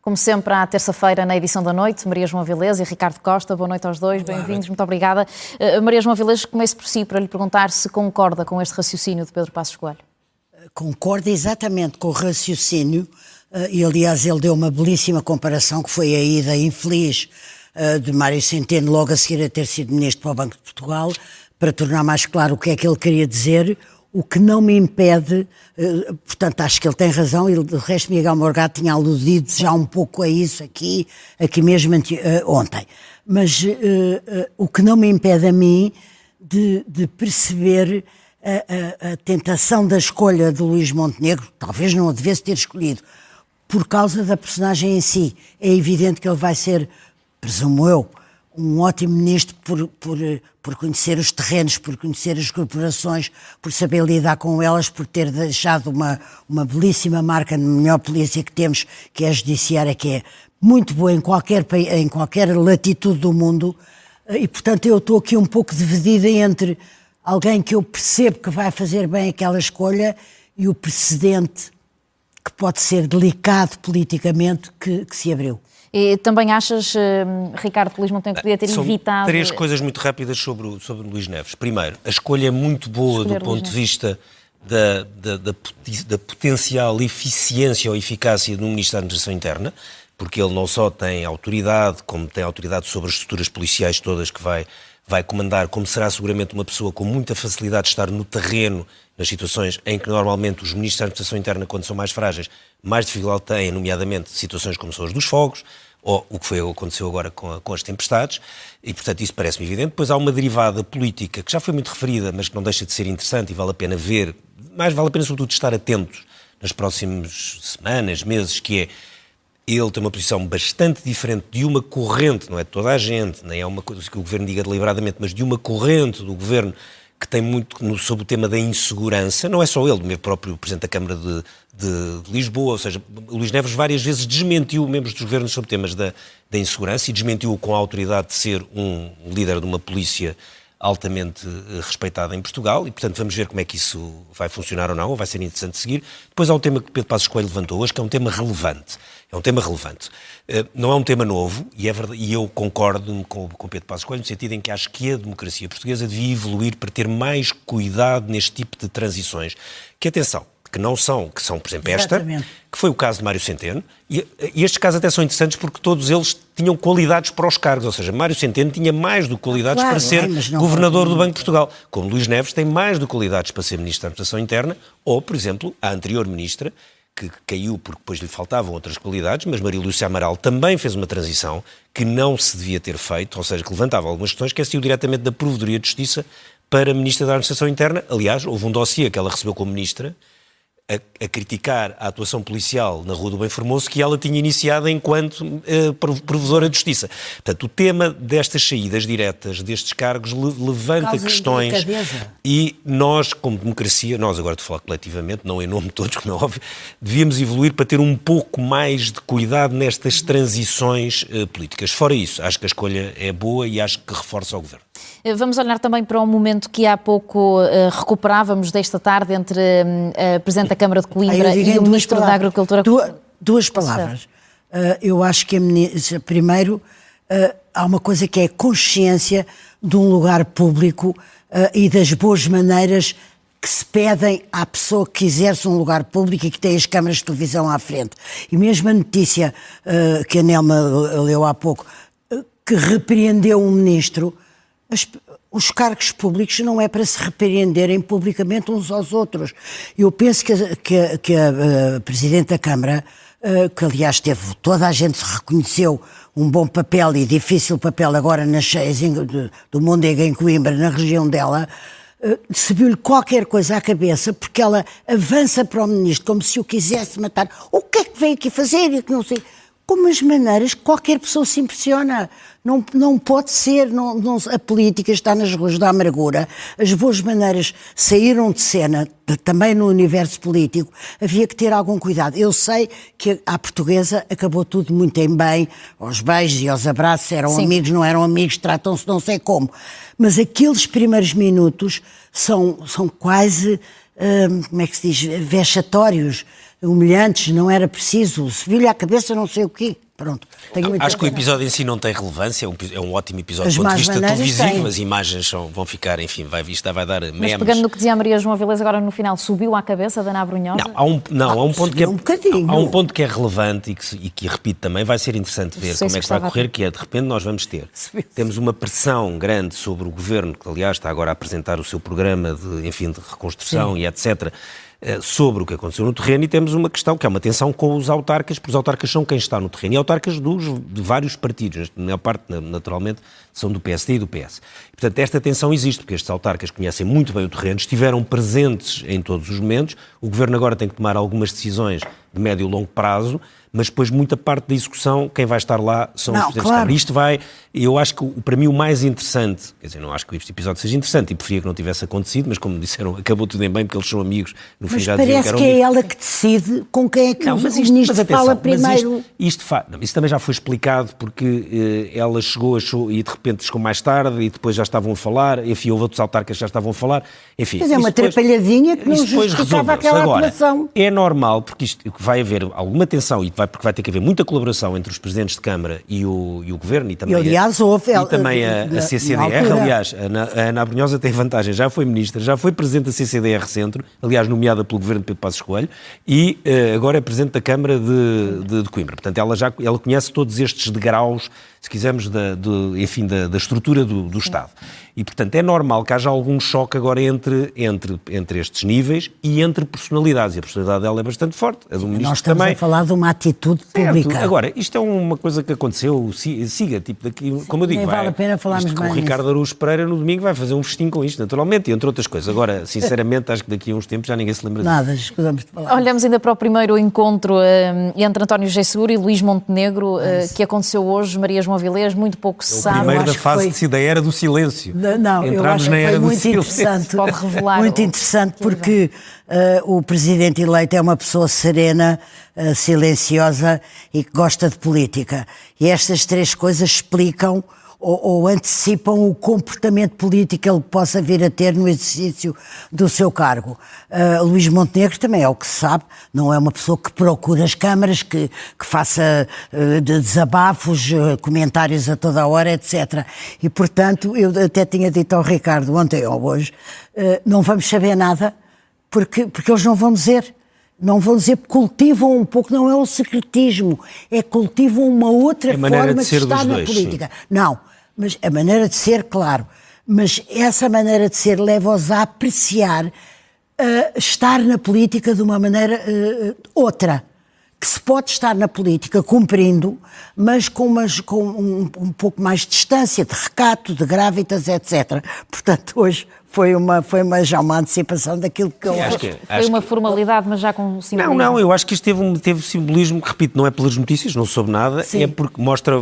Como sempre, à terça-feira, na edição da noite, Maria João Avilés e Ricardo Costa. Boa noite aos dois, bem-vindos, muito obrigada. Maria João Avilés, começo por si, para lhe perguntar se concorda com este raciocínio de Pedro Passos Coelho. Concordo exatamente com o raciocínio, e aliás ele deu uma belíssima comparação, que foi a ida infeliz de Mário Centeno, logo a seguir a ter sido ministro para o Banco de Portugal, para tornar mais claro o que é que ele queria dizer. O que não me impede, portanto acho que ele tem razão, e de resto Miguel Morgado tinha aludido já um pouco a isso aqui mesmo ontem, mas o que não me impede a mim de perceber a tentação da escolha de Luís Montenegro. Talvez não a devesse ter escolhido, por causa da personagem em si. É evidente que ele vai ser, presumo eu, um ótimo ministro por conhecer os terrenos, por conhecer as corporações, por saber lidar com elas, por ter deixado uma belíssima marca na melhor polícia que temos, que é a judiciária, que é muito boa em qualquer latitude do mundo, e portanto eu estou aqui um pouco dividida entre alguém que eu percebo que vai fazer bem aquela escolha e o precedente que pode ser delicado politicamente que se abriu. E também achas, Ricardo, que Luís Montenegro podia ter evitado... Três coisas muito rápidas sobre o Luís Neves. Primeiro, a escolha é muito boa do ponto de vista da potencial eficiência ou eficácia do Ministro da Administração Interna, porque ele não só tem autoridade, como tem autoridade sobre as estruturas policiais todas que vai comandar, como será seguramente uma pessoa com muita facilidade de estar no terreno, nas situações em que normalmente os ministros da Administração Interna, quando são mais frágeis, mais dificuldade têm, nomeadamente situações como são as dos fogos, ou o que aconteceu agora com as tempestades, e portanto isso parece-me evidente. Depois há uma derivada política que já foi muito referida, mas que não deixa de ser interessante e vale a pena ver, mais vale a pena sobretudo estar atentos nas próximas semanas, meses, que é ele tem uma posição bastante diferente de uma corrente, não é de toda a gente, nem é uma coisa que o Governo diga deliberadamente, mas de uma corrente do Governo que tem muito sobre o tema da insegurança. Não é só ele, o meu próprio Presidente da Câmara de Lisboa, ou seja, Luís Neves várias vezes desmentiu membros dos governos sobre temas da insegurança e desmentiu-o com a autoridade de ser um líder de uma polícia altamente respeitada em Portugal, e portanto vamos ver como é que isso vai funcionar ou não, ou vai ser interessante seguir. Depois há um tema que Pedro Passos Coelho levantou hoje, que é um tema relevante. É um tema relevante. Não é um tema novo, e é verdade, e eu concordo com Pedro Passos Coelho, no sentido em que acho que a democracia portuguesa devia evoluir para ter mais cuidado neste tipo de transições. Que atenção, que são, por exemplo, esta, que foi o caso de Mário Centeno, e estes casos até são interessantes porque todos eles tinham qualidades para os cargos, ou seja, Mário Centeno tinha mais do que qualidades para ser governador do Banco de Portugal, como Luís Neves tem mais do que qualidades para ser Ministro da Administração Interna, ou, por exemplo, a anterior Ministra, que caiu porque depois lhe faltavam outras qualidades, mas Maria Lúcia Amaral também fez uma transição que não se devia ter feito, ou seja, que levantava algumas questões, que saiu diretamente da Provedoria de Justiça para a Ministra da Administração Interna. Aliás, houve um dossiê que ela recebeu como Ministra a criticar a atuação policial na Rua do Bem Formoso que ela tinha iniciado enquanto provedora de Justiça. Portanto, o tema destas saídas diretas destes cargos levanta questões e nós, como democracia, nós agora estou a falar coletivamente, não em nome de todos, como é óbvio, devíamos evoluir para ter um pouco mais de cuidado nestas transições políticas. Fora isso, acho que a escolha é boa e acho que reforça o Governo. Vamos olhar também para um momento que há pouco recuperávamos desta tarde entre a Presidente da Câmara de Coimbra e o Ministro da Agricultura. Duas palavras. Eu acho que primeiro há uma coisa que é a consciência de um lugar público e das boas maneiras que se pedem à pessoa que exerce um lugar público e que tem as câmaras de televisão à frente. E mesmo a notícia que a Nelma leu há pouco, que repreendeu um ministro, os cargos públicos não é para se repreenderem publicamente uns aos outros. Eu penso que a Presidente da Câmara, que aliás toda a gente reconheceu um bom papel e difícil papel agora nas cheias do Mondego em Coimbra, na região dela, subiu-lhe qualquer coisa à cabeça, porque ela avança para o Ministro como se o quisesse matar. O que é que veio aqui fazer? E que não sei... Com as maneiras que qualquer pessoa se impressiona. Não pode ser, a política está nas ruas da amargura, as boas maneiras saíram de cena, também no universo político, havia que ter algum cuidado. Eu sei que à portuguesa acabou tudo muito em bem, aos beijos e aos abraços, eram amigos, não eram amigos, tratam-se não sei como, mas aqueles primeiros minutos são quase, como é que se diz, vexatórios, humilhantes, não era preciso, Sevilha à cabeça, não sei o quê. Pronto. Acho que o episódio em si não tem relevância, é um ótimo episódio As do ponto de más vista maneiras televisivo, têm. as imagens vão ficar, enfim, vai dar Mas memes. pegando no que dizia a Maria João Avilés agora no final, subiu à cabeça da Ana Abrunhosa? Não, há um ponto que é um bocadinho. há um ponto que é relevante e que repito também, vai ser interessante ver sei como se é que vai estava correr, a- que é, de repente nós vamos ter. Temos uma pressão grande sobre o governo, que aliás está agora a apresentar o seu programa de reconstrução e etc., sobre o que aconteceu no terreno, e temos uma questão que é uma tensão com os autarcas, porque os autarcas são quem está no terreno, e autarcas de vários partidos, na maior parte, naturalmente, são do PSD e do PS. E, portanto, esta tensão existe, porque estes autarcas conhecem muito bem o terreno, estiveram presentes em todos os momentos, o Governo agora tem que tomar algumas decisões de médio e longo prazo, mas depois muita parte da execução, quem vai estar lá são os presidentes de Câmara. Isto eu acho que para mim o mais interessante, quer dizer, não acho que este episódio seja interessante e preferia que não tivesse acontecido, mas como disseram, acabou tudo em bem porque eles são amigos, no fim Mas já diziam que parece eram que é amigos. ela que decide com quem é que o ministro atenção, fala mas primeiro. Isso também já foi explicado porque ela chegou e de repente chegou mais tarde e depois já estavam a falar, enfim, houve outros autarcas que já estavam a falar, enfim. Mas é uma trapalhadinha que não isto depois justificava resolveu-se. aquela Agora, atuação. é normal, porque isto vai haver alguma tensão porque vai ter que haver muita colaboração entre os presidentes de Câmara e o Governo e também, aliás, houve, e também a CCDR. Aliás, a Ana Abrunhosa tem vantagem, já foi ministra, já foi presidente da CCDR Centro, aliás, nomeada pelo Governo de Pedro Passos Coelho, e agora é presidente da Câmara de Coimbra. Portanto, ela conhece todos estes degraus, se quisermos, da estrutura do Estado. E, portanto, é normal que haja algum choque agora entre estes níveis e entre personalidades. E a personalidade dela é bastante forte. A do ministro Nós estamos também. a falar de uma atitude pública. Agora, isto é uma coisa que aconteceu, siga, tipo, daqui, como eu digo, nem vale a pena falarmos isto com o mais Ricardo Araújo Pereira no domingo vai fazer um festim com isto, naturalmente, entre outras coisas. Agora, sinceramente, acho que daqui a uns tempos já ninguém se lembra disso. Nada, escusamos de falar. Olhamos ainda para o primeiro encontro entre António José Seguro e Luís Montenegro, que aconteceu hoje. Maria João Avilés, muito pouco se O sabe. primeiro da acho que fase foi- da era do silêncio. Não, eu Entramos acho na que era foi do muito silêncio. interessante. Pode revelar Muito o- interessante porque o presidente eleito é uma pessoa serena, silenciosa e que gosta de política. E estas três coisas explicam ou antecipam o comportamento político que ele possa vir a ter no exercício do seu cargo. Luís Montenegro também é o que se sabe, não é uma pessoa que procura as câmaras, que faça desabafos, comentários a toda a hora, etc. E, portanto, eu até tinha dito ao Ricardo ontem ou hoje, não vamos saber nada, porque eles não vão dizer. Não vão dizer, cultivam um pouco, não é o secretismo, cultivam uma outra É a maneira forma de de ser estar dos na dois, política. Não, mas a maneira de ser, claro, mas essa maneira de ser leva-os a apreciar estar na política de uma maneira outra. Que se pode estar na política cumprindo, mas com um pouco mais de distância, de recato, de gravitas, etc. Portanto, hoje foi já uma antecipação daquilo que eu acho. Foi uma formalidade, mas já com simbolismo. Não, eu acho que isto teve simbolismo, que, repito, não é pelas notícias, não soube nada, Sim. é porque mostra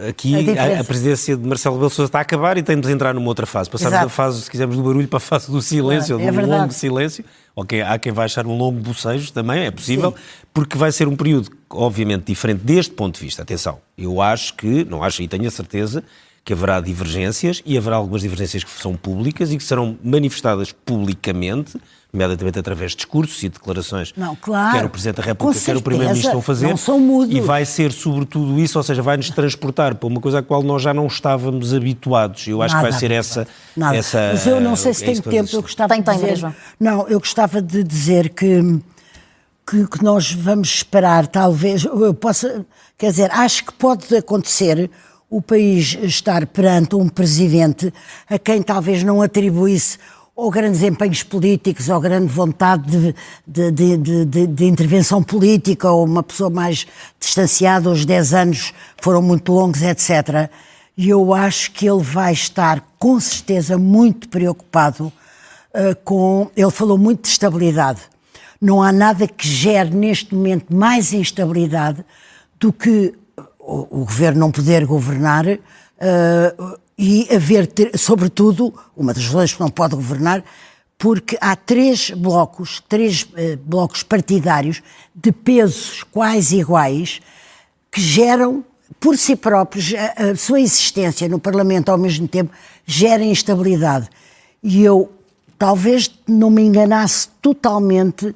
aqui A a presidência de Marcelo Rebelo de Sousa está a acabar e temos de entrar numa outra fase. Passamos Exato. da fase, se quisermos, do barulho para a fase do silêncio, Claro, é ou do verdade. longo silêncio. Ok, há quem vai achar um longo bocejo também, é possível, porque vai ser um período, obviamente, diferente deste ponto de vista. Atenção, eu acho que, não acho e tenho a certeza, que haverá divergências e haverá algumas divergências que são públicas e que serão manifestadas publicamente, nomeadamente através de discursos e declarações Não, claro, que quer o Presidente da República, com quer o Primeiro-Ministro vão fazer. não são mudos. E vai ser sobretudo isso, ou seja, vai-nos transportar para uma coisa à qual nós já não estávamos habituados. Eu acho que vai ser essa... Nada. Mas eu não sei se tenho tempo, eu gostava de Tem, dizer... João. Não, eu gostava de dizer que nós vamos esperar, talvez, quer dizer, acho que pode acontecer o país estar perante um presidente a quem talvez não atribuísse ou grandes empenhos políticos, ou grande vontade de intervenção política, ou uma pessoa mais distanciada, os 10 anos foram muito longos, etc. E eu acho que ele vai estar, com certeza, muito preocupado com... Ele falou muito de estabilidade. Não há nada que gere, neste momento, mais instabilidade do que o governo não poder governar e haver, sobretudo, uma das razões que não pode governar, porque há três blocos partidários de pesos quase iguais que geram, por si próprios, a sua existência no Parlamento ao mesmo tempo, gera instabilidade. E eu talvez não me enganasse totalmente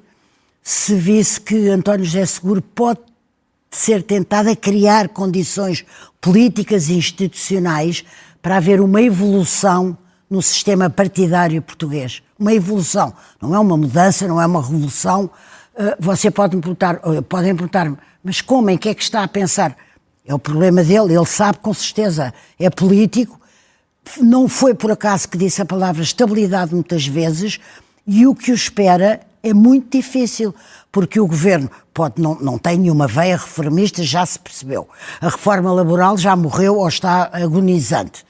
se visse que António José Seguro pode ser tentado a criar condições políticas e institucionais para haver uma evolução no sistema partidário português. Uma evolução. Não é uma mudança, não é uma revolução. Você podem perguntar-me, mas como, em que é que está a pensar? É o problema dele, ele sabe com certeza, é político. Não foi por acaso que disse a palavra estabilidade muitas vezes, e o que o espera é muito difícil, porque o governo não tem nenhuma veia reformista, já se percebeu. A reforma laboral já morreu ou está agonizante.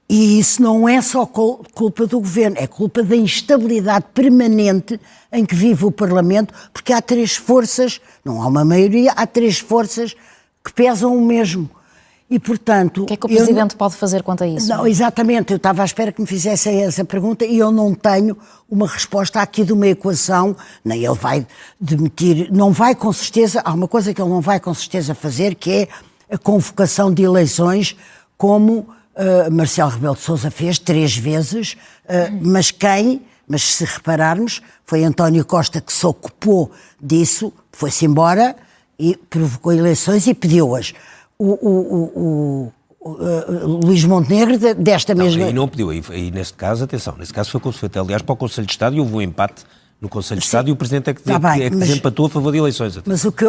E isso não é só culpa do governo, é culpa da instabilidade permanente em que vive o Parlamento, porque há 3 forças, não há uma maioria, há 3 forças que pesam o mesmo. E, portanto... O que é que o Presidente pode fazer quanto a isso? Não, exatamente, eu estava à espera que me fizessem essa pergunta e eu não tenho uma resposta aqui de uma equação, nem ele vai demitir, não vai com certeza, há uma coisa que ele não vai com certeza fazer, que é a convocação de eleições, como Marcelo Rebelo de Sousa fez 3 vezes, mas se repararmos, foi António Costa que se ocupou disso, foi-se embora e provocou eleições e pediu-as. O Luís Montenegro desta mesma... Aí não pediu, aí neste caso, atenção, neste caso foi até aliás para o Conselho de Estado e houve um empate no Conselho de Estado e o Presidente é que desempatou a favor de eleições. Atenção. Mas o que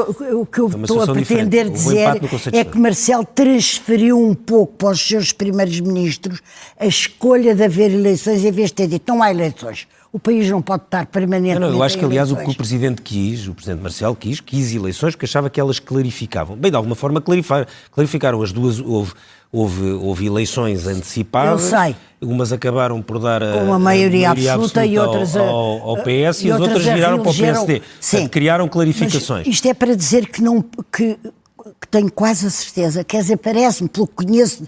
eu estou a pretender dizer é que Marcelo transferiu um pouco para os seus primeiros ministros a escolha de haver eleições em vez de ter dito não há eleições. O país não pode estar permanentemente eu acho que, aliás, eleições. o que o Presidente quis, o Presidente Marcelo quis eleições porque achava que elas clarificavam. Bem, de alguma forma clarificaram as duas, houve eleições antecipadas. Eu sei. Umas acabaram por dar uma maioria absoluta e outras ao PS e as outras viraram para o PSD. Sim. Criaram clarificações. Mas isto é para dizer que tenho quase a certeza, quer dizer, parece-me, pelo que conheço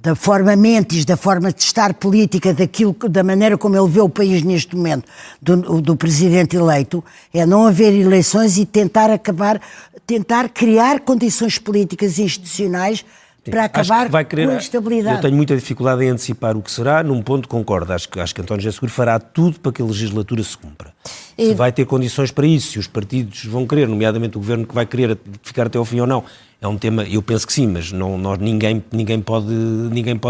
da forma mentis, da forma de estar política, da maneira como ele vê o país neste momento, do presidente eleito, é não haver eleições e tentar criar condições políticas e institucionais para acabar com a estabilidade. Eu tenho muita dificuldade em antecipar o que será, num ponto concordo, acho que António José Seguro fará tudo para que a legislatura se cumpra. Se vai ter condições para isso, se os partidos vão querer, nomeadamente o governo que vai querer ficar até ao fim ou não, é um tema, eu penso que sim, mas ninguém pode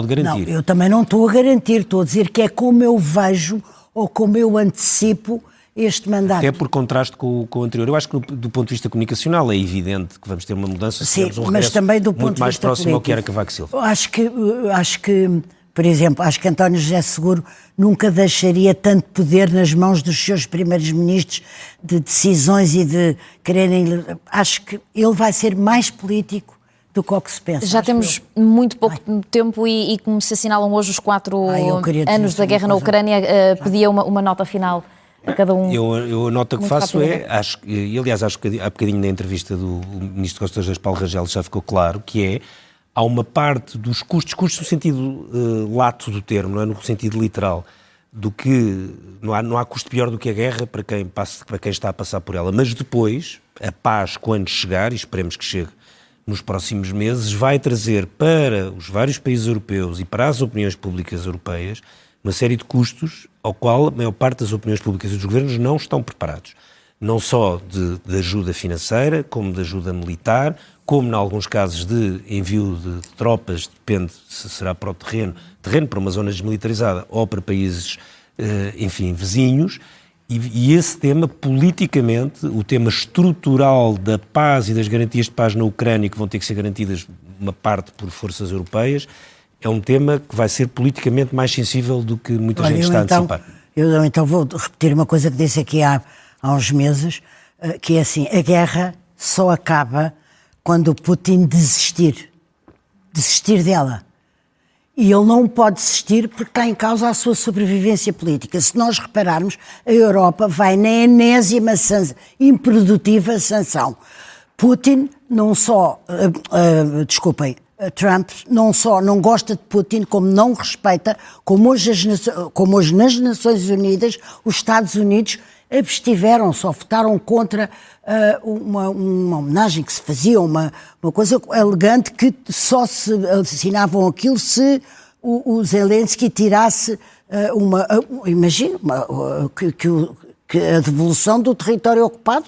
garantir. Não, eu também não estou a garantir, estou a dizer que é como eu vejo ou como eu antecipo este mandato. Até por contraste com o anterior. Eu acho que do ponto de vista comunicacional é evidente que vamos ter uma mudança, sim, um mas também do ponto muito de mais vista próximo político. ao que era Cavaco Silva. Acho que, por exemplo, acho que António José Seguro nunca deixaria tanto poder nas mãos dos seus primeiros ministros de decisões e de quererem... Acho que ele vai ser mais político do que o que se pensa. Já temos muito pouco tempo e como se assinalam hoje os 4 anos da guerra na Ucrânia, pedia uma nota final a cada um. Eu a nota que faço acho que há bocadinho na entrevista do Ministro Costa Reis, Paulo Rangel, já ficou claro que há uma parte dos custos no sentido lato do termo, não é no sentido literal, do que não há custo pior do que a guerra para quem está a passar por ela, mas depois, a paz quando chegar, e esperemos que chegue nos próximos meses, vai trazer para os vários países europeus e para as opiniões públicas europeias uma série de custos ao qual a maior parte das opiniões públicas e dos governos não estão preparados. Não só de ajuda financeira, como de ajuda militar, como em alguns casos de envio de tropas, depende se será para o terreno para uma zona desmilitarizada ou para países, vizinhos. E esse tema, politicamente, o tema estrutural da paz e das garantias de paz na Ucrânia, que vão ter que ser garantidas uma parte por forças europeias, é um tema que vai ser politicamente mais sensível do que muita gente está a antecipar. Eu então vou repetir uma coisa que disse aqui há uns meses, que é assim, a guerra só acaba quando o Putin desistir dela. E ele não pode desistir porque está em causa a sua sobrevivência política. Se nós repararmos, a Europa vai na enésima improdutiva sanção. Putin não só... Trump não só não gosta de Putin, como não respeita, como hoje nas Nações Unidas, os Estados Unidos abstiveram-se ou votaram contra uma homenagem que se fazia, uma coisa elegante que só se assinavam aquilo se o Zelensky tirasse que a devolução do território ocupado.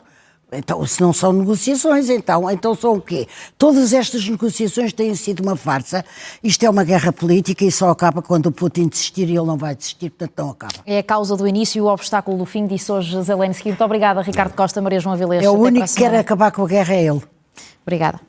Então, se não são negociações, então são o quê? Todas estas negociações têm sido uma farsa. Isto é uma guerra política e só acaba quando o Putin desistir, e ele não vai desistir, portanto não acaba. É a causa do início e o obstáculo do fim, disse hoje Zelensky. Muito obrigada, Ricardo Costa, Maria João Avilés. É o único que quer acabar com a guerra, é ele. Obrigada.